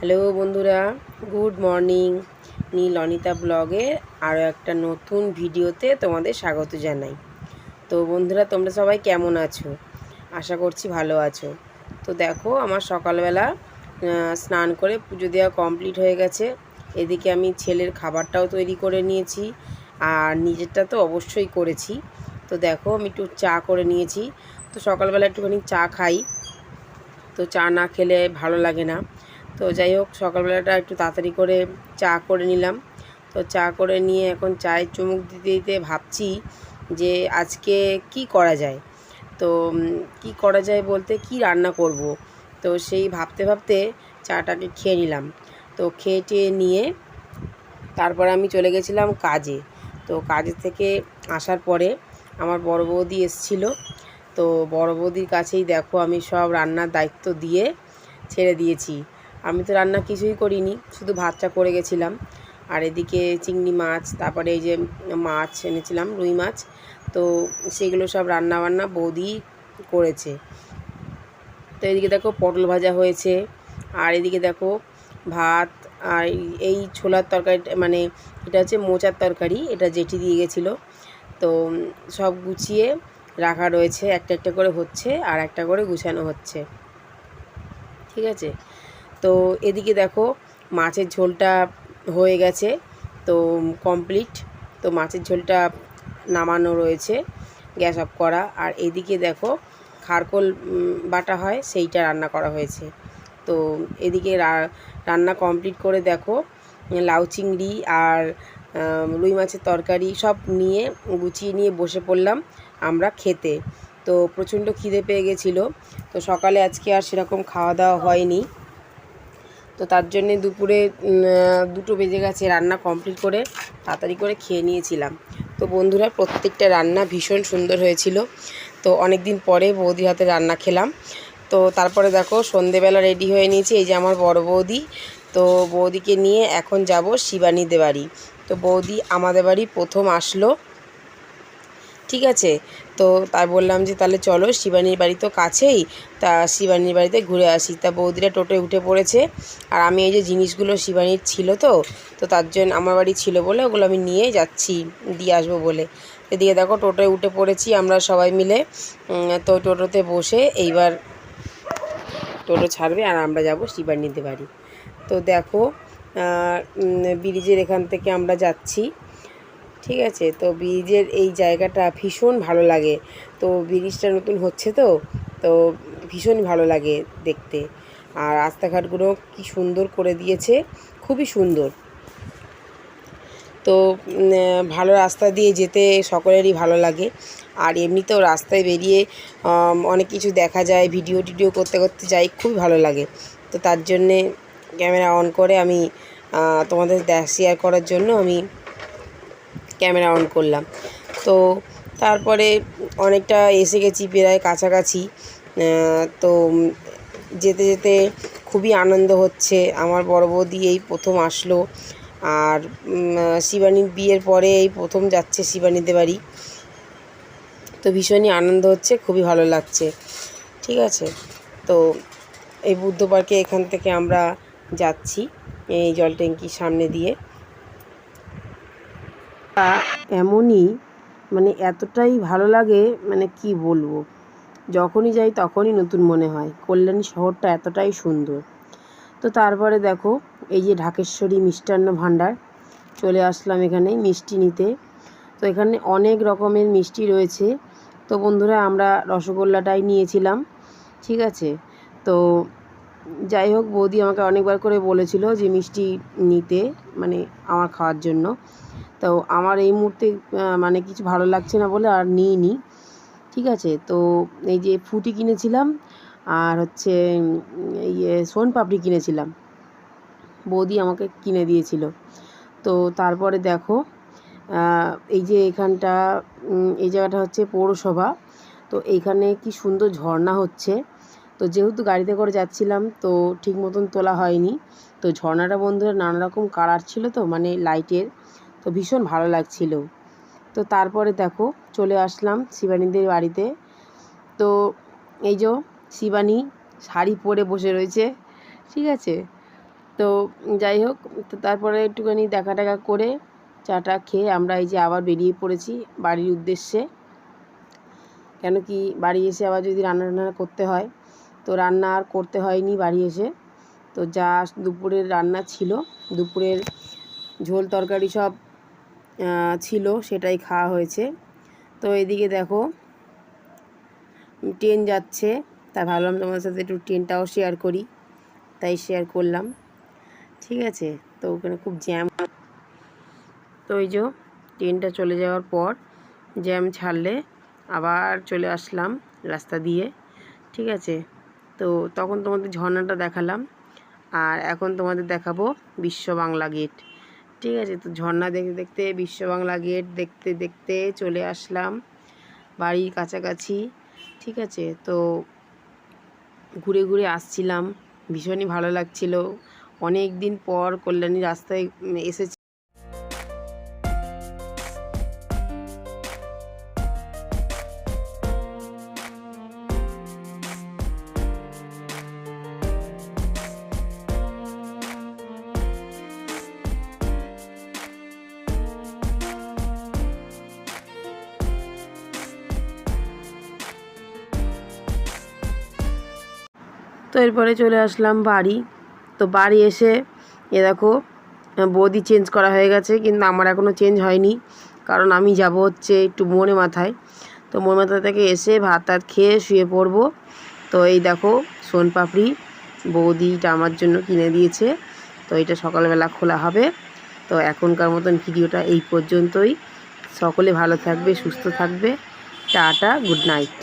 Hello বন্ধুরা, good morning. নীল অনিতা ব্লগের আরও একটা নতুন ভিডিওতে তোমাদের স্বাগত জানাই। তো বন্ধুরা, তোমরা সবাই কেমন আছো? আশা করছি ভালো আছো। তো দেখো, আমার সকালবেলা স্নান করে পুজো দেওয়া কমপ্লিট হয়ে গেছে। এদিকে আমি ছেলের খাবারটাও তৈরি করে নিয়েছি, আর নিজেরটা তো অবশ্যই করেছি। তো দেখো, আমি একটু চা করে নিয়েছি। তো সকালবেলা একটুখানি চা খাই, তো চা না খেলে ভালো লাগে না। তো যাই হোক, সকালবেলাটা একটু তাড়াতাড়ি করে চা করে নিলাম। তো চা করে নিয়ে এখন চায়ের চুমুক দিতে দিতে ভাবছি যে আজকে কি করা যায়। তো কি করা যায় বলতে, কি রান্না করব। তো সেই ভাবতে ভাবতে চাটাকে খেয়ে নিলাম। তো খেয়ে টেয়ে নিয়ে তারপর আমি চলে গেছিলাম কাজে। তো কাজের থেকে আসার পরে আমার বড় বৌদি এসেছিলো। তো বড় বৌদির কাছেই দেখো আমি সব রান্নার দায়িত্ব দিয়ে ছেড়ে দিয়েছি। আমি তো রান্না কিছুই করিনি, শুধু ভাতটা করে গেছিলাম। আর এদিকে চিংড়ি মাছ, তারপরে এই যে মাছ এনেছিলাম, রুই মাছ, তো সেগুলো সব রান্নাবান্না বৌদি করেছে। তো এদিকে দেখো পটল ভাজা হয়েছে, আর এদিকে দেখো ভাত, আর এই ছোলার তরকারি, মানে এটা হচ্ছে মোচার তরকারি, এটা জেঠি দিয়ে গেছিলো। তো সব গুছিয়ে রাখা রয়েছে, একটা একটা করে হচ্ছে আর একটা করে গুছানো হচ্ছে, ঠিক আছে। তো এদিকে দেখো মাছের ঝোলটা হয়ে গেছে, তো কমপ্লিট। তো মাছের ঝোলটা নামানো রয়েছে, গ্যাস অফ করা। আর এদিকে দেখো খারকোল বাটা হয়, সেইটা রান্না করা হয়েছে। তো এদিকে রান্না কমপ্লিট করে দেখো লাউ চিংড়ি আর রুই মাছের তরকারি সব নিয়ে গুছিয়ে নিয়ে বসে পড়লাম আমরা খেতে। তো প্রচণ্ড খিদে পেয়ে গেছিলো। তো সকালে আজকে আর সেরকম খাওয়া দাওয়া হয়নি, তো তার জন্যে দুপুরে 2টো বেজে গেছে, রান্না কমপ্লিট করে তাড়াতাড়ি করে খেয়ে নিয়েছিলাম। তো বন্ধুরা, প্রত্যেকটা রান্না ভীষণ সুন্দর হয়েছিল। তো অনেক দিন পরে বৌদির হাতে রান্না খেলাম। তো তারপরে দেখো সন্ধেবেলা রেডি হয়ে নিয়েছি, এই যে আমার বড় বৌদি। তো বৌদিকে নিয়ে এখন যাব শিবানীদের বাড়ি। তো বৌদি আমাদের বাড়ি প্রথম আসলো, ঠিক আছে। তো তাই বললাম যে তাহলে চলো, শিবানীর বাড়ি তো কাছেই, তা শিবানীর বাড়িতে ঘুরে আসি। তা বৌদিরা টোটোয় উঠে পড়েছে, আর আমি এই যে জিনিসগুলো শিবানীর ছিল, তো তার জন্য আমার বাড়ি ছিল বলে ওগুলো আমি নিয়ে যাচ্ছি দিয়ে আসবো বলে। এদিকে দেখো টোটোয় উঠে পড়েছি আমরা সবাই মিলে। তো টোটোতে বসে এইবার টোটো ছাড়বে আর আমরা যাব শিবানীদের বাড়ি। তো দেখো ব্রিজের এখান থেকে আমরা যাচ্ছি, ঠিক আছে। তো ব্রিজের এই জায়গাটা ভীষণ ভালো লাগে। তো ব্রিজটা নতুন হচ্ছে, তো ভীষণ ভালো লাগে দেখতে। আর রাস্তাঘাটগুলো কি সুন্দর করে দিয়েছে, খুবই সুন্দর। তো ভালো রাস্তা দিয়ে যেতে সকলেরই ভালো লাগে। আর এমনিতেও রাস্তায় বেরিয়ে অনেক কিছু দেখা যায়, ভিডিও টিডিও করতে করতে যাই, খুবই ভালো লাগে। তো তার জন্যে ক্যামেরা অন করে আমি তোমাদের শেয়ার করার জন্য আমি ক্যামেরা অন করলাম। তো তারপরে অনেকটা এসে গেছি, প্রায় কাছাকাছি। তো যেতে যেতে খুবই আনন্দ হচ্ছে। আমার বড় বৌদি এই প্রথম আসলো, আর শিবানীর বিয়ের পরে এই প্রথম যাচ্ছে শিবানীদের বাড়ি। তো ভীষণই আনন্দ হচ্ছে, খুবই ভালো লাগছে, ঠিক আছে। তো এই বুদ্ধ পার্কে এখান থেকে আমরা যাচ্ছি এই জল ট্যাঙ্কির সামনে দিয়ে। এমনই, মানে এতটাই ভালো লাগে, মানে কি বলবো, যখনই যাই তখনই নতুন মনে হয়। কল্যাণী শহরটা এতটাই সুন্দর। তো তারপরে দেখো এই যে ঢাকেশ্বরী মিষ্টান্ন ভাণ্ডার, চলে আসলাম এখানে মিষ্টি নিতে। তো এখানে অনেক রকমের মিষ্টি রয়েছে। তো বন্ধুরা, আমরা রসগোল্লাটাই নিয়েছিলাম, ঠিক আছে। তো যাই হোক, বৌদি আমাকে অনেকবার করে বলেছিল যে মিষ্টি নিতে, মানে আমার খাওয়ার জন্য। তো আমার এই মুহূর্তে মানে কিছু ভালো লাগছে না বলে আর নিইনি, ঠিক আছে। তো এই যে ফুটি কিনেছিলাম, আর হচ্ছে সোনপাপড়ি কিনেছিলাম, বৌদি আমাকে কিনে দিয়েছিল। তো তারপরে দেখো এই যে এখানটা, এই জায়গাটা হচ্ছে পৌরসভা। তো এইখানে কি সুন্দর ঝর্ণা হচ্ছে। তো যেহেতু গাড়িতে করে যাচ্ছিলাম, তো ঠিক মতন তোলা হয়নি। তো ঝর্ণাটা বন্ধুরা নানা রকম কালার ছিল, তো মানে লাইটের, তো ভীষণ ভালো লাগছিল। তো তারপরে দেখো চলে আসলাম শিবানীদের বাড়িতে। তো এই যে শিবানী শাড়ি পরে বসে রয়েছে, ঠিক আছে। তো যাই হোক, তো তারপরে একটুখানি দেখা টাকা করে চাটা খেয়ে আমরা এই যে আবার বেরিয়ে পড়েছি বাড়ির উদ্দেশ্যে। কেন কি বাড়ি এসে আবার যদি রান্না করতে হয়, তো রান্না আর করতে হয়নি বাড়ি এসে। তো যা দুপুরের রান্না ছিল, দুপুরের ঝোল তরকারি সব ছিল, সেটাই খাওয়া হয়েছে। তো এদিকে দেখো ট্রেন যাচ্ছে, তাই ভাবলাম তোমাদের সাথে একটু ট্রেনটাও শেয়ার করি, তাই শেয়ার করলাম। ঠিক আছে, তো ওখানে খুব জ্যাম। তো ওই যে ট্রেনটা চলে যাওয়ার পর জ্যাম ছাড়লে আবার চলে আসলাম রাস্তা দিয়ে। ঠিক আছে, তো তখন তোমাদের ঝর্ণাটা দেখালাম, আর এখন তোমাদের দেখাবো বিশ্ব বাংলা গেট। ঠিক আছে, তো ঝর্ণা দেখতে দেখতে বিশ্ব বাংলা গেট দেখতে দেখতে চলে আসলাম বাড়ির কাছাকাছি। ঠিক আছে, তো ঘুরে ঘুরে আসছিলাম, ভীষণই ভালো লাগছিল। অনেক দিন পর কল্যাণী রাস্তায় এসেছি। তো এরপরে চলে আসলাম বাড়ি। তো বাড়ি এসে দেখো বৌদি চেঞ্জ করা হয়ে গেছে, কিন্তু আমার এখনও চেঞ্জ হয়নি, কারণ আমি যাব হচ্ছে একটু মনে মাথায়। তো মনে মাথা থেকে এসে ভাত টাত খেয়ে শুয়ে পড়বো। তো এই দেখো সোনপাপড়ি বৌদিটা আমার জন্য কিনে দিয়েছে, তো এটা সকালবেলা খোলা হবে। তো এখনকার মতন ভিডিওটা এই পর্যন্তই। সকলে ভালো থাকবে, সুস্থ থাকবে। Tata, good night.